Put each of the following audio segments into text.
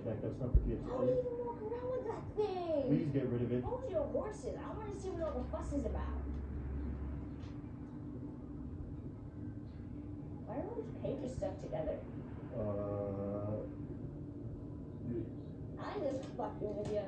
setback. That's not for kids. How do you even walk around with that thing? Please get rid of it. Hold your horses. I want to see what all the fuss is about. Why are all these pages stuck together? I'm just fucking with you.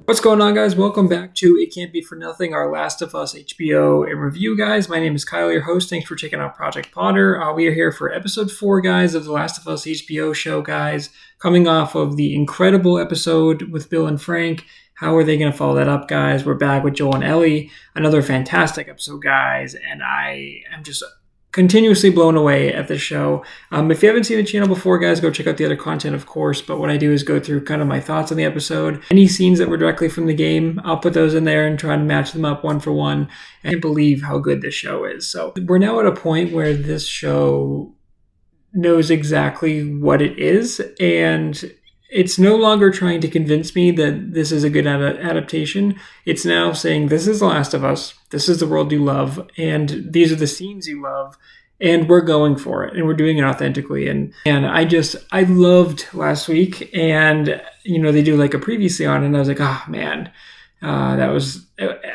What's going on, guys? Welcome back to It Can't Be For Nothing, our Last of Us HBO in review, guys. My name is Kyle, your host. Thanks for checking out Project Potter. We are here for episode 4, guys, of the Last of Us HBO show, guys. Coming off of the incredible episode with Bill and Frank. How are they going to follow that up, guys? We're back with Joel and Ellie. Another fantastic episode, guys. And I am just continuously blown away at this show. If you haven't seen the channel before, guys, go check out the other content, of course. But what I do is go through kind of my thoughts on the episode. Any scenes that were directly from the game, I'll put those in there and try to match them up one for one. I can't believe how good this show is. So we're now at a point where this show knows exactly what it is, and it's no longer trying to convince me that this is a good adaptation. It's now saying, this is The Last of Us, this is the world you love, and these are the scenes you love, and we're going for it, and we're doing it authentically. And I loved last week, and, you know, they do like a previously on, and I was like, oh, man, that was,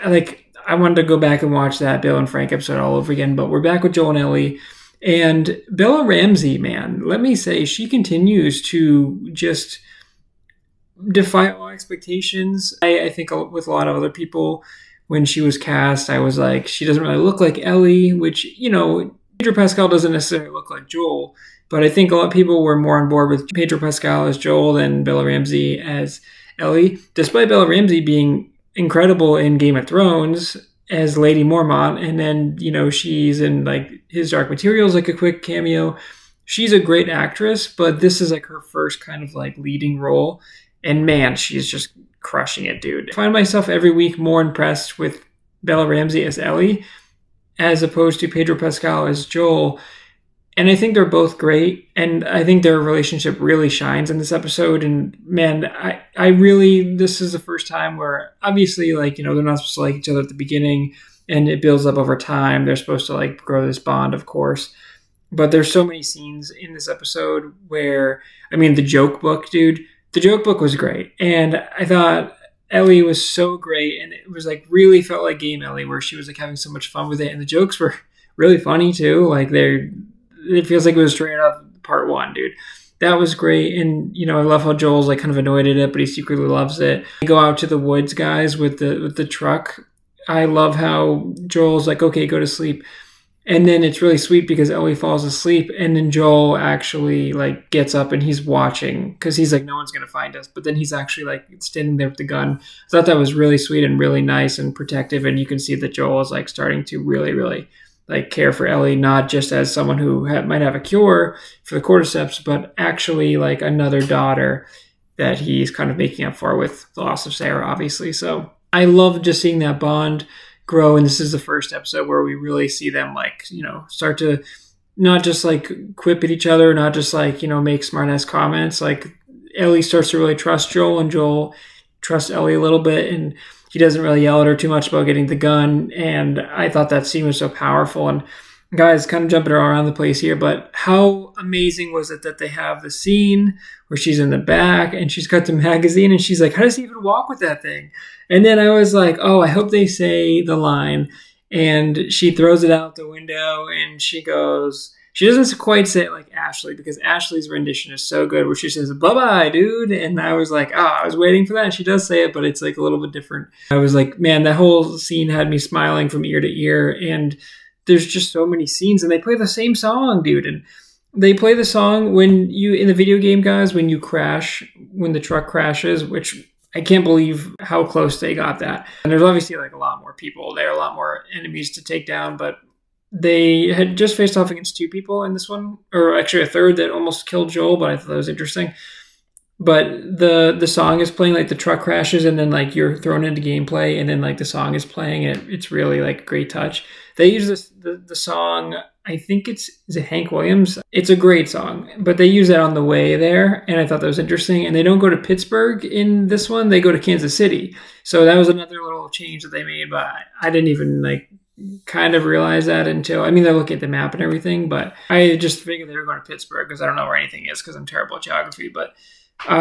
like, I wanted to go back and watch that Bill and Frank episode all over again, but we're back with Joel and Ellie. And Bella Ramsey, man, let me say, she continues to just defy all expectations. I think with a lot of other people, when she was cast, I was like, she doesn't really look like Ellie, which, you know, Pedro Pascal doesn't necessarily look like Joel, but I think a lot of people were more on board with Pedro Pascal as Joel than Bella Ramsey as Ellie, despite Bella Ramsey being incredible in Game of Thrones as Lady Mormont, and then, you know, she's in like His Dark Materials, like a quick cameo. She's a great actress, but this is like her first kind of like leading role, and man, she's just crushing it, dude. I find myself every week more impressed with Bella Ramsey as Ellie as opposed to Pedro Pascal as Joel, and I think they're both great, and I think their relationship really shines in this episode. And man, I really, this is the first time where obviously, like, you know, they're not supposed to like each other at the beginning, and it builds up over time. They're supposed to like grow this bond, of course. But there's so many scenes in this episode where, I mean, the joke book, dude, the joke book was great. And I thought Ellie was so great, and it was like really felt like Game Ellie, where she was like having so much fun with it. And the jokes were really funny too. Like it feels like it was straight off part 1, dude. That was great. And, you know, I love how Joel's like kind of annoyed at it, but he secretly loves it. They go out to the woods, guys, with the truck. I love how Joel's like, okay, go to sleep. And then it's really sweet because Ellie falls asleep, and then Joel actually like gets up and he's watching because he's like, no one's going to find us. But then he's actually like standing there with the gun. I thought that was really sweet and really nice and protective. And you can see that Joel is like starting to really, really like care for Ellie, not just as someone who might have a cure for the cordyceps, but actually like another daughter that he's kind of making up for with the loss of Sarah, obviously. So I love just seeing that bond grow. And this is the first episode where we really see them like, you know, start to not just like quip at each other, not just like, you know, make smart ass comments. Like Ellie starts to really trust Joel, and Joel trusts Ellie a little bit, and he doesn't really yell at her too much about getting the gun. And I thought that scene was so powerful. And guys, kind of jumping around the place here, but how amazing was it that they have the scene where she's in the back and she's got the magazine and she's like, how does he even walk with that thing? And then I was like, oh, I hope they say the line. And she throws it out the window and she goes, she doesn't quite say it like Ashley, because Ashley's rendition is so good, where she says, bye-bye, dude. And I was like, oh, I was waiting for that. And she does say it, but it's like a little bit different. I was like, man, that whole scene had me smiling from ear to ear. And there's just so many scenes, and they play the same song, dude. And they play the song when you, in the video game, guys, when you crash, when the truck crashes, which I can't believe how close they got that. And there's obviously like a lot more people there, a lot more enemies to take down, but they had just faced off against 2 people in this one, or actually a third that almost killed Joel, but I thought that was interesting. But the song is playing, like the truck crashes, and then like you're thrown into gameplay, and then like the song is playing, and it's really like a great touch. They use the song, I think is it Hank Williams? It's a great song, but they use that on the way there, and I thought that was interesting. And they don't go to Pittsburgh in this one; they go to Kansas City. So that was another little change that they made, but I didn't even kind of realize that until, I mean, they're looking at the map and everything, but I just figured they were going to Pittsburgh because I don't know where anything is because I'm terrible at geography. But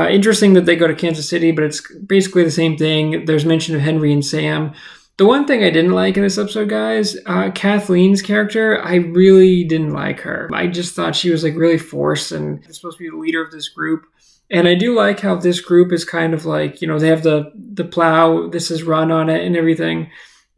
interesting that they go to Kansas City, but it's basically the same thing. There's mention of Henry and Sam. The one thing I didn't like in this episode, guys, Kathleen's character, I really didn't like her. I just thought she was really forced and supposed to be the leader of this group. And I do like how this group is kind of they have the plow, this is run on it and everything.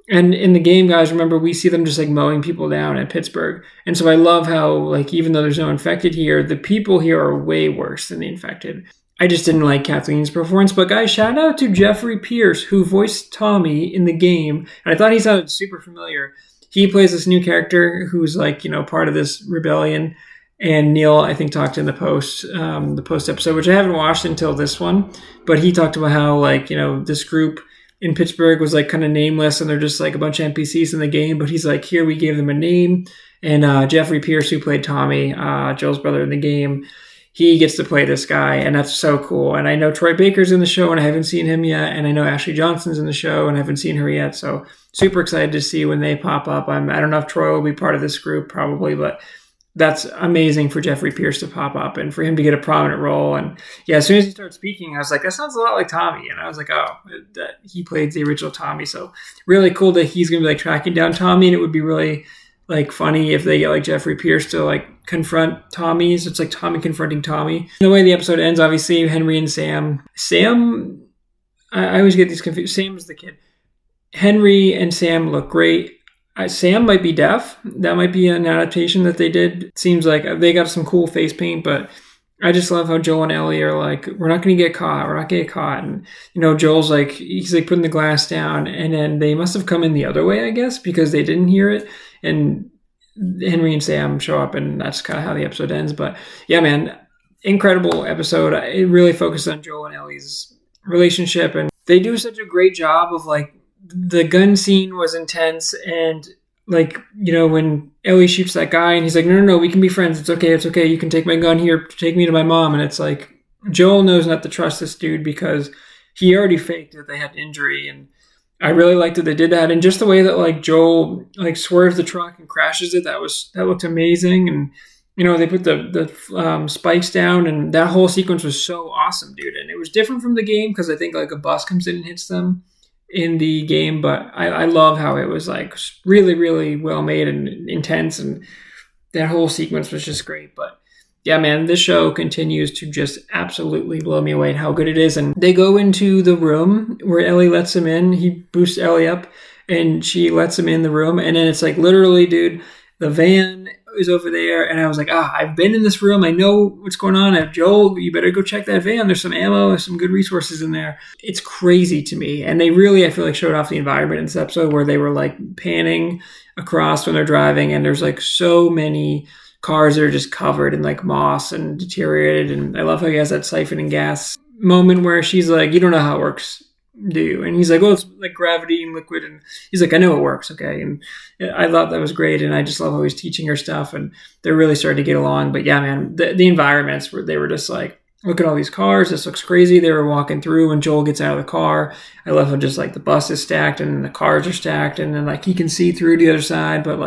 And in the game, guys, remember, we see them just mowing people down at Pittsburgh. And so I love how, even though there's no infected here, the people here are way worse than the infected. I just didn't like Kathleen's performance. But guys, shout out to Jeffrey Pierce, who voiced Tommy in the game. And I thought he sounded super familiar. He plays this new character who's part of this rebellion. And Neil, I think, talked in the post episode, which I haven't watched until this one. But he talked about how, this group in Pittsburgh was kind of nameless and they're just a bunch of NPCs in the game. But he's here we gave them a name. And Jeffrey Pierce, who played Tommy, Joel's brother in the game, he gets to play this guy, and that's so cool. And I know Troy Baker's in the show, and I haven't seen him yet. And I know Ashley Johnson's in the show, and I haven't seen her yet. So super excited to see when they pop up. I don't know if Troy will be part of this group, probably, but that's amazing for Jeffrey Pierce to pop up and for him to get a prominent role. And yeah, as soon as he started speaking, I was like, that sounds a lot like Tommy. And I was like, oh, that he played the original Tommy. So really cool that he's going to be tracking down Tommy, and it would be really funny if they get Jeffrey Pierce to confront Tommy. So it's Tommy confronting Tommy. The way the episode ends, obviously, Henry and Sam. I always get these confused. Sam's the kid. Henry and Sam look great. Sam might be deaf. That might be an adaptation that they did. It seems like they got some cool face paint, but I just love how Joel and Ellie are we're not going to get caught. We're not going to get caught. And, Joel's he's putting the glass down, and then they must have come in the other way, I guess, because they didn't hear it. And Henry and Sam show up, and that's kind of how the episode ends. But yeah, man, incredible episode. It really focused on Joel and Ellie's relationship, and they do such a great job of the gun scene was intense, and when Ellie shoots that guy and he's no, we can be friends, it's okay, you can take my gun here, take me to my mom. And it's Joel knows not to trust this dude because he already faked that they had an injury. And I really liked that they did that, and just the way that Joel swerves the truck and crashes it, that looked amazing. And they put the spikes down, and that whole sequence was so awesome, dude. And it was different from the game because I think a bus comes in and hits them in the game, but I love how it was really, really well made and intense, and that whole sequence was just great. But yeah, man, this show continues to just absolutely blow me away at how good it is. And they go into the room where Ellie lets him in. He boosts Ellie up and she lets him in the room. And then it's literally, dude, the van is over there. And I was I've been in this room. I know what's going on. Joel, you better go check that van. There's some ammo, there's some good resources in there. It's crazy to me. And they really, I feel showed off the environment in this episode where they were panning across when they're driving. And there's so many cars that are just covered in moss and deteriorated. And I love how he has that siphon and gas moment where she's you don't know how it works, do you? And he's well, it's gravity and liquid. And he's I know it works. Okay. And I thought that was great. And I just love how he's teaching her stuff, and they're really starting to get along. But yeah, man, the environments where they were just look at all these cars. This looks crazy. They were walking through and Joel gets out of the car. I love how just the bus is stacked and the cars are stacked, and then he can see through the other side, but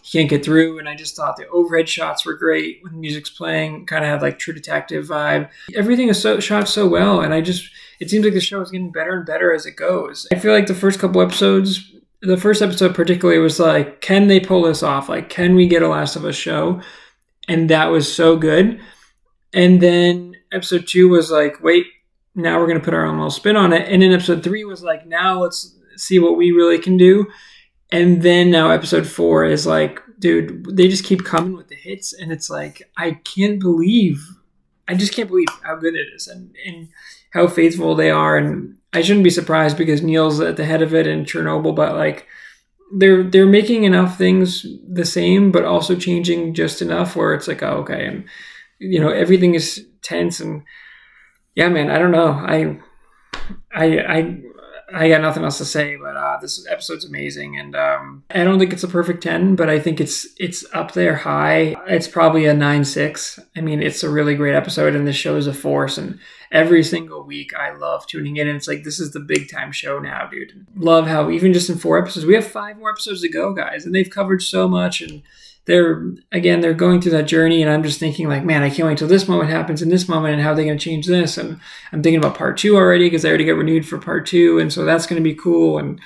he can't get through. And I just thought the overhead shots were great when the music's playing, kind of had True Detective vibe. Everything is shot so well, and it seems like the show is getting better and better as it goes. I feel the first couple episodes, the first episode particularly, was can they pull this off? Can we get a Last of Us show? And that was so good. And then episode 2 was wait, now we're going to put our own little spin on it. And then episode 3 was now let's see what we really can do. And then now episode 4 is dude, they just keep coming with the hits. And it's I just can't believe how good it is and how faithful they are. And I shouldn't be surprised because Neil's at the head of it in Chernobyl, but they're making enough things the same, but also changing just enough where it's oh, okay. And, everything is tense. And yeah, man, I don't know. I got nothing else to say, but this episode's amazing, and I don't think it's a perfect 10, but I think it's up there high. It's probably a 9.6. I mean, it's a really great episode, and this show is a force, and every single week I love tuning in, and it's like, this is the big time show now, dude. Love how even just in 4 episodes, we have 5 more episodes to go, guys, and they've covered so much, and they're going through that journey, and I'm just thinking like, man, I can't wait till this moment happens in this moment, and how are they going to change this? And I'm thinking about part 2 already, because I already got renewed for part 2, and so that's going to be cool, and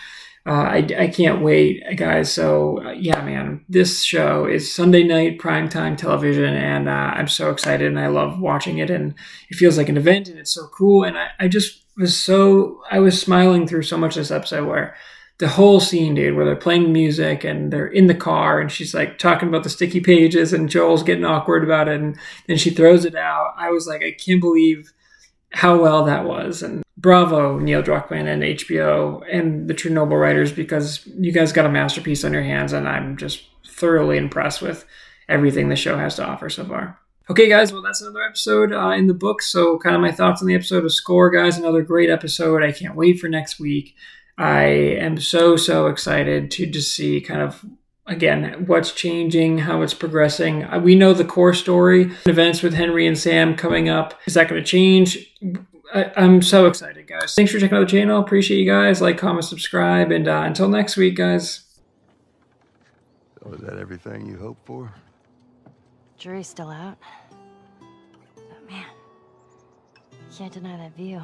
I can't wait, guys. So yeah, man, this show is Sunday night primetime television, and I'm so excited, and I love watching it, and it feels like an event, and it's so cool, and I was smiling through so much of this episode, where the whole scene, dude, where they're playing music and they're in the car and she's like talking about the sticky pages and Joel's getting awkward about it and then she throws it out. I was like, I can't believe how well that was. And bravo, Neil Druckmann and HBO and the Chernobyl writers, because you guys got a masterpiece on your hands, and I'm just thoroughly impressed with everything the show has to offer so far. Okay, guys, well, that's another episode in the books. So kind of my thoughts on the episode of Score, guys. Another great episode. I can't wait for next week. I am so excited to just see kind of, again, what's changing, how it's progressing. We know the core story, events with Henry and Sam coming up. Is that going to change? I'm so excited, guys. Thanks for checking out the channel. Appreciate you guys. Like, comment, subscribe, and until next week, guys. So is that everything you hoped for? Jury's still out. But man, can't deny that view.